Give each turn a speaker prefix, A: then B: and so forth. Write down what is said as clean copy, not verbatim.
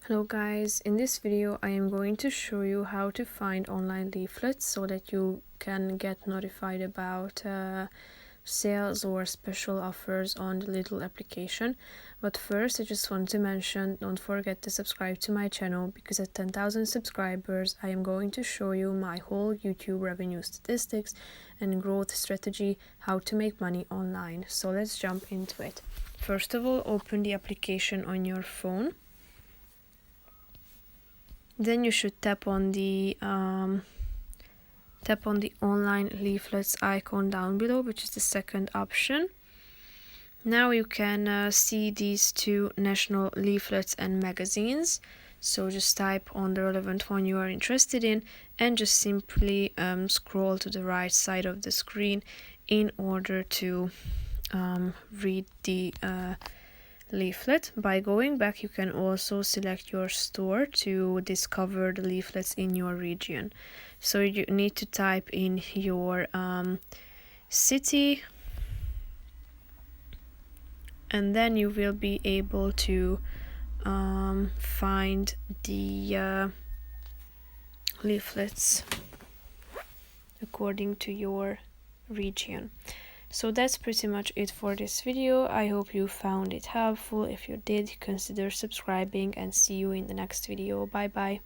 A: Hello guys, in this video I am going to show you how to find online leaflets so that you can get notified about sales or special offers on the Lidl application. But first I just want to mention, don't forget to subscribe to my channel, because at 10,000 subscribers I am going to show you my whole YouTube revenue statistics and growth strategy, how to make money online. So let's jump into it. First of all, open the application on your phone. Then you should tap on the online leaflets icon down below, which is the second option. Now you can see these two national leaflets and magazines. So just type on the relevant one you are interested in and just simply scroll to the right side of the screen in order to read the leaflet. By going back, you can also select your store to discover the leaflets in your region. So you need to type in your city, and then you will be able to find the leaflets according to your region. So that's pretty much it for this video. I hope you found it helpful. If you did, consider subscribing, and see you in the next video. Bye bye.